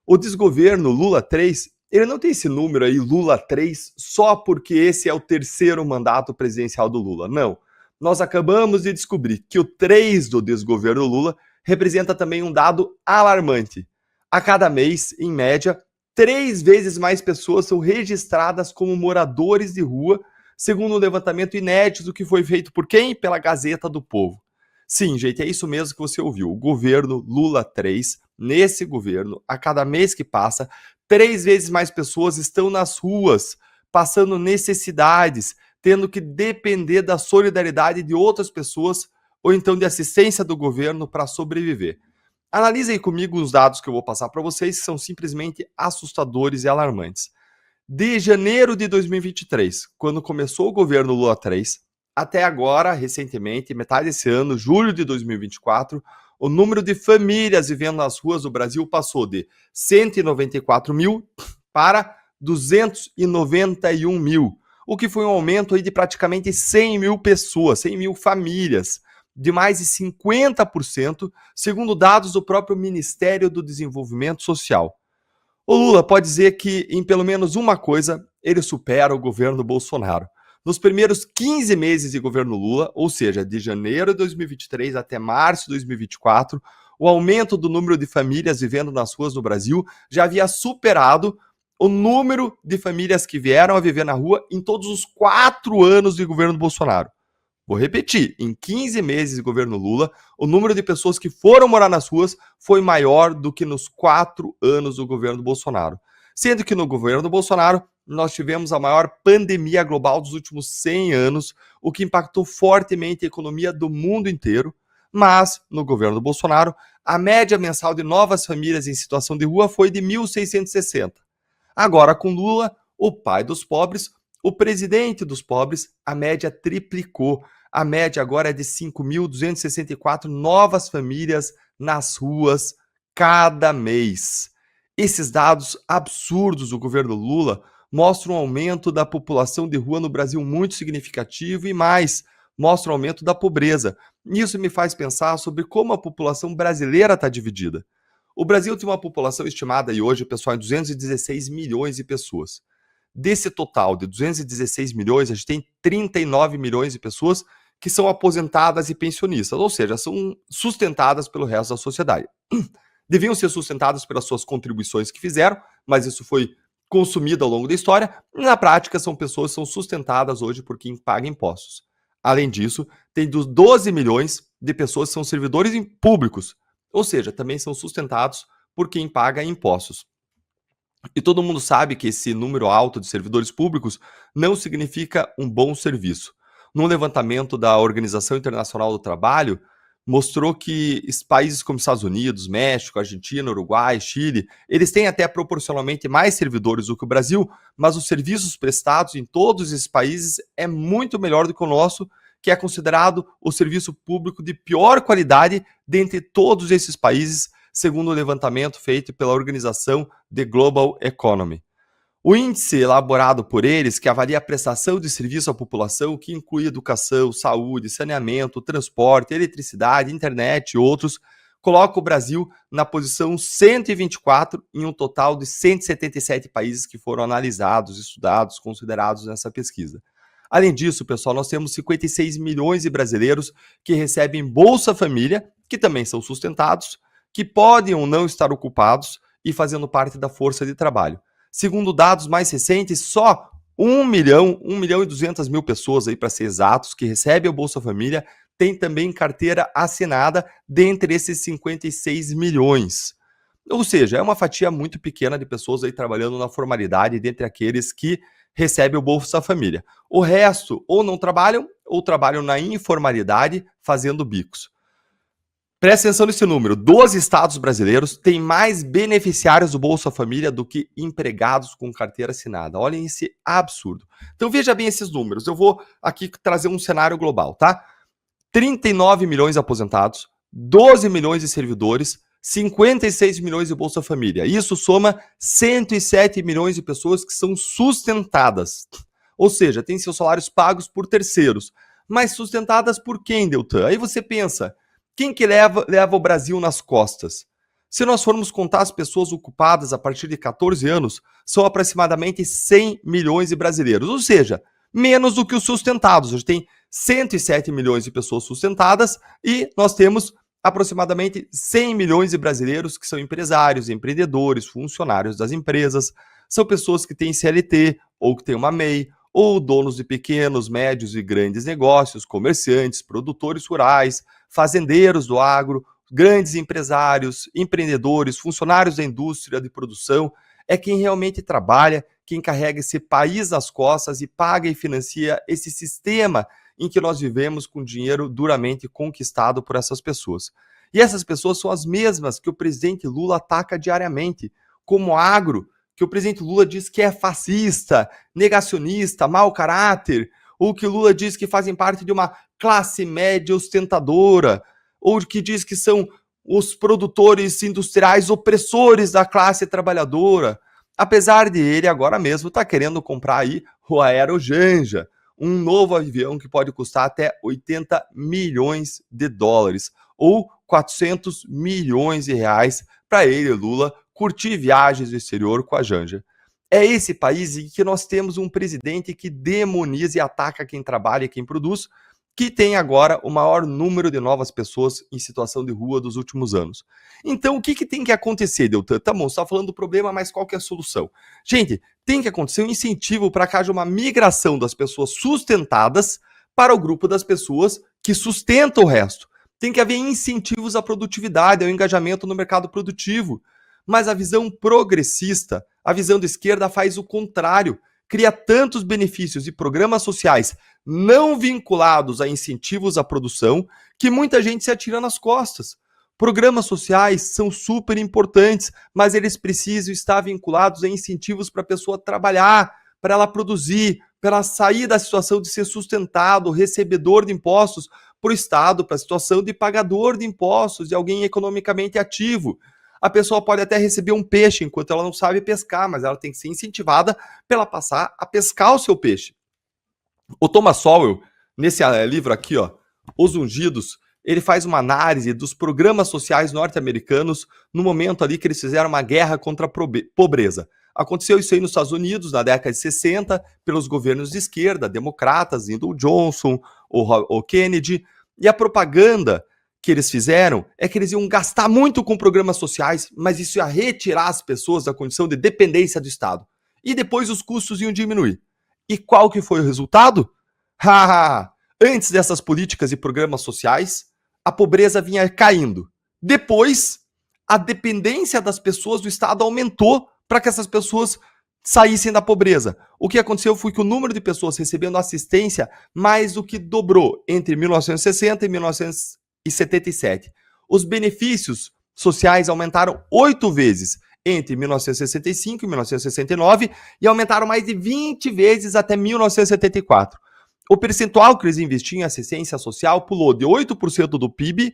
O desgoverno Lula 3, ele não tem esse número aí, Lula 3, só porque esse é o terceiro mandato presidencial do Lula. Não. Nós acabamos de descobrir que o 3 do desgoverno Lula representa também um dado alarmante. A cada mês, em média, 3 vezes mais pessoas são registradas como moradores de rua, segundo um levantamento inédito que foi feito por quem? Pela Gazeta do Povo. Sim, gente, é isso mesmo que você ouviu. O governo Lula 3, nesse governo, a cada mês que passa, 3 vezes mais pessoas estão nas ruas, passando necessidades, tendo que depender da solidariedade de outras pessoas ou então de assistência do governo para sobreviver. Analise aí comigo os dados que eu vou passar para vocês, que são simplesmente assustadores e alarmantes. De janeiro de 2023, quando começou o governo Lula 3, até agora, recentemente, metade desse ano, julho de 2024, o número de famílias vivendo nas ruas do Brasil passou de 194 mil para 291 mil, o que foi um aumento aí de praticamente 100 mil pessoas, 100 mil famílias, de mais de 50%, segundo dados do próprio Ministério do Desenvolvimento Social. O Lula pode dizer que, em pelo menos uma coisa, ele supera o governo Bolsonaro. Nos primeiros 15 meses de governo Lula, ou seja, de janeiro de 2023 até março de 2024, o aumento do número de famílias vivendo nas ruas no Brasil já havia superado o número de famílias que vieram a viver na rua em todos os 4 anos de governo Bolsonaro. Vou repetir, em 15 meses de governo Lula, o número de pessoas que foram morar nas ruas foi maior do que nos 4 anos do governo Bolsonaro. Sendo que no governo Bolsonaro, nós tivemos a maior pandemia global dos últimos 100 anos, o que impactou fortemente a economia do mundo inteiro. Mas, no governo Bolsonaro, a média mensal de novas famílias em situação de rua foi de 1.660. Agora, com Lula, o pai dos pobres, o presidente dos pobres, a média triplicou. A média agora é de 5.264 novas famílias nas ruas cada mês. Esses dados absurdos do governo Lula mostram um aumento da população de rua no Brasil muito significativo e mais, mostram um aumento da pobreza. Isso me faz pensar sobre como a população brasileira está dividida. O Brasil tem uma população estimada aí hoje, pessoal, em 216 milhões de pessoas. Desse total de 216 milhões, a gente tem 39 milhões de pessoas que são aposentadas e pensionistas, ou seja, são sustentadas pelo resto da sociedade. Deviam ser sustentadas pelas suas contribuições que fizeram, mas isso foi consumido ao longo da história. Na prática, são pessoas que são sustentadas hoje por quem paga impostos. Além disso, tem dos 12 milhões de pessoas que são servidores públicos, ou seja, também são sustentados por quem paga impostos. E todo mundo sabe que esse número alto de servidores públicos não significa um bom serviço. Num levantamento da Organização Internacional do Trabalho, mostrou que países como Estados Unidos, México, Argentina, Uruguai, Chile, eles têm até proporcionalmente mais servidores do que o Brasil, mas os serviços prestados em todos esses países é muito melhor do que o nosso, que é considerado o serviço público de pior qualidade dentre todos esses países, segundo o levantamento feito pela organização The Global Economy. O índice elaborado por eles, que avalia a prestação de serviço à população, que inclui educação, saúde, saneamento, transporte, eletricidade, internet e outros, coloca o Brasil na posição 124 em um total de 177 países que foram analisados, estudados, considerados nessa pesquisa. Além disso, pessoal, nós temos 56 milhões de brasileiros que recebem Bolsa Família, que também são sustentados, que podem ou não estar ocupados e fazendo parte da força de trabalho. Segundo dados mais recentes, só 1 milhão e 200 mil pessoas, aí para ser exatos, que recebem a Bolsa Família, tem também carteira assinada dentre esses 56 milhões. Ou seja, é uma fatia muito pequena de pessoas aí trabalhando na formalidade dentre aqueles que recebem o Bolsa Família. O resto ou não trabalham ou trabalham na informalidade fazendo bicos. Presta atenção nesse número, 12 estados brasileiros têm mais beneficiários do Bolsa Família do que empregados com carteira assinada. Olhem esse absurdo. Então veja bem esses números, eu vou aqui trazer um cenário global, tá? 39 milhões de aposentados, 12 milhões de servidores, 56 milhões de Bolsa Família. Isso soma 107 milhões de pessoas que são sustentadas. Ou seja, têm seus salários pagos por terceiros. Mas sustentadas por quem, Deltan? Aí você pensa, quem que leva o Brasil nas costas? Se nós formos contar as pessoas ocupadas a partir de 14 anos, são aproximadamente 100 milhões de brasileiros, ou seja, menos do que os sustentados. A gente tem 107 milhões de pessoas sustentadas e nós temos aproximadamente 100 milhões de brasileiros que são empresários, empreendedores, funcionários das empresas, são pessoas que têm CLT ou que têm uma MEI, ou donos de pequenos, médios e grandes negócios, comerciantes, produtores rurais, fazendeiros do agro, grandes empresários, empreendedores, funcionários da indústria de produção, é quem realmente trabalha, quem carrega esse país nas costas e paga e financia esse sistema em que nós vivemos com dinheiro duramente conquistado por essas pessoas. E essas pessoas são as mesmas que o presidente Lula ataca diariamente, como agro, que o presidente Lula diz que é fascista, negacionista, mau caráter, ou que Lula diz que fazem parte de uma classe média ostentadora, ou que diz que são os produtores industriais opressores da classe trabalhadora, apesar de ele agora mesmo estar querendo comprar aí o Aerojanja, um novo avião que pode custar até 80 milhões de dólares, ou 400 milhões de reais para ele, Lula, curtir viagens no exterior com a Janja. É esse país em que nós temos um presidente que demoniza e ataca quem trabalha e quem produz, que tem agora o maior número de novas pessoas em situação de rua dos últimos anos. Então, o que tem que acontecer, Deltan? Tá bom, você está falando do problema, mas qual que é a solução? Gente, tem que acontecer um incentivo para que haja uma migração das pessoas sustentadas para o grupo das pessoas que sustentam o resto. Tem que haver incentivos à produtividade, ao engajamento no mercado produtivo. Mas a visão progressista, a visão da esquerda faz o contrário. Cria tantos benefícios e programas sociais não vinculados a incentivos à produção que muita gente se atira nas costas. Programas sociais são super importantes, mas eles precisam estar vinculados a incentivos para a pessoa trabalhar, para ela produzir, para ela sair da situação de ser sustentado, recebedor de impostos, para o Estado, para a situação de pagador de impostos, de alguém economicamente ativo. A pessoa pode até receber um peixe enquanto ela não sabe pescar, mas ela tem que ser incentivada para ela passar a pescar o seu peixe. O Thomas Sowell, nesse livro aqui, ó, Os Ungidos, ele faz uma análise dos programas sociais norte-americanos no momento ali que eles fizeram uma guerra contra a pobreza. Aconteceu isso aí nos Estados Unidos, na década de 60, pelos governos de esquerda, democratas, Lyndon Johnson, o Kennedy, e a propaganda que eles fizeram é que eles iam gastar muito com programas sociais, mas isso ia retirar as pessoas da condição de dependência do Estado. E depois os custos iam diminuir. E qual que foi o resultado? Antes dessas políticas e programas sociais, a pobreza vinha caindo. Depois, a dependência das pessoas do Estado aumentou para que essas pessoas saíssem da pobreza. O que aconteceu foi que o número de pessoas recebendo assistência mais do que dobrou entre 1960 e 1977. Os benefícios sociais aumentaram 8 vezes entre 1965 e 1969 e aumentaram mais de 20 vezes até 1974. O percentual que eles investiam em assistência social pulou de 8% do PIB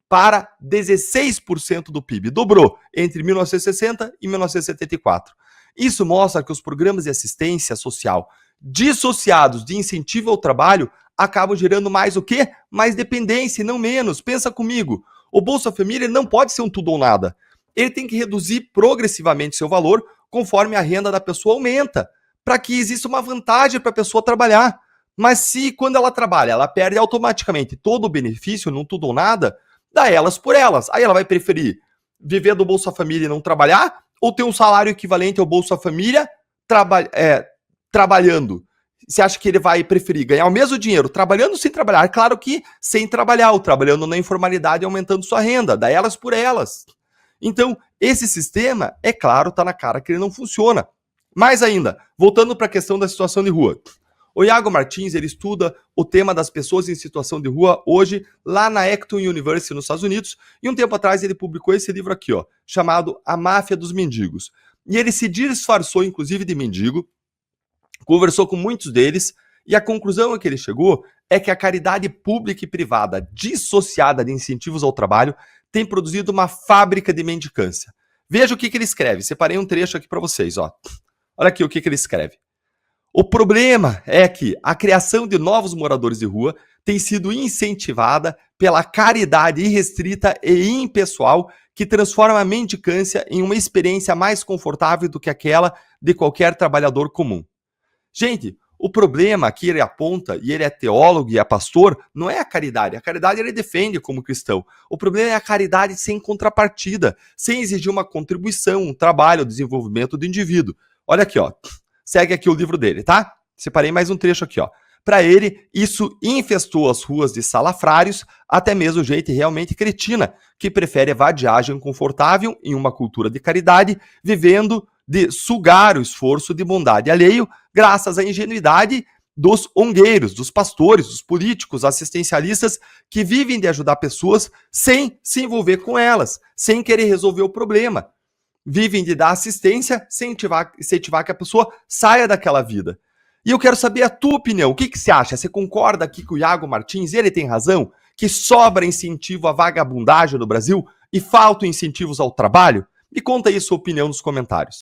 para 16% do PIB. Dobrou entre 1960 e 1974. Isso mostra que os programas de assistência social dissociados de incentivo ao trabalho acabam gerando mais o quê? Mais dependência e não menos. Pensa comigo. O Bolsa Família não pode ser um tudo ou nada. Ele tem que reduzir progressivamente seu valor conforme a renda da pessoa aumenta, para que exista uma vantagem para a pessoa trabalhar. Mas se quando ela trabalha, ela perde automaticamente todo o benefício, não tudo ou nada, dá elas por elas. Aí ela vai preferir viver do Bolsa Família e não trabalhar, ou ter um salário equivalente ao Bolsa Família trabalhando. Você acha que ele vai preferir ganhar o mesmo dinheiro trabalhando ou sem trabalhar? Claro que sem trabalhar, ou trabalhando na informalidade e aumentando sua renda, dá elas por elas. Então, esse sistema, é claro, está na cara que ele não funciona. Mais ainda, voltando para a questão da situação de rua. O Iago Martins, ele estuda o tema das pessoas em situação de rua hoje lá na Acton University, nos Estados Unidos, e um tempo atrás ele publicou esse livro aqui, ó, chamado A Máfia dos Mendigos. E ele se disfarçou, inclusive, de mendigo, conversou com muitos deles, e a conclusão a que ele chegou é que a caridade pública e privada dissociada de incentivos ao trabalho tem produzido uma fábrica de mendicância. Veja o que ele escreve, separei um trecho aqui para vocês, ó. Olha aqui o que ele escreve. O problema é que a criação de novos moradores de rua tem sido incentivada pela caridade irrestrita e impessoal que transforma a mendicância em uma experiência mais confortável do que aquela de qualquer trabalhador comum. Gente, o problema que ele aponta, e ele é teólogo e é pastor, não é a caridade. A caridade ele defende como cristão. O problema é a caridade sem contrapartida, sem exigir uma contribuição, um trabalho, o desenvolvimento do indivíduo. Olha aqui, ó. Segue aqui o livro dele, tá? Separei mais um trecho aqui, ó. Para ele, isso infestou as ruas de salafrários, até mesmo gente realmente cretina, que prefere a vadiagem confortável em uma cultura de caridade, vivendo de sugar o esforço de bondade alheio, graças à ingenuidade dos ongueiros, dos pastores, dos políticos, assistencialistas, que vivem de ajudar pessoas sem se envolver com elas, sem querer resolver o problema. Vivem de dar assistência sem incentivar que a pessoa saia daquela vida. E eu quero saber a tua opinião. O que você acha? Você concorda aqui com o Iago Martins? Ele tem razão? Que sobra incentivo à vagabundagem no Brasil e faltam incentivos ao trabalho? Me conta aí sua opinião nos comentários.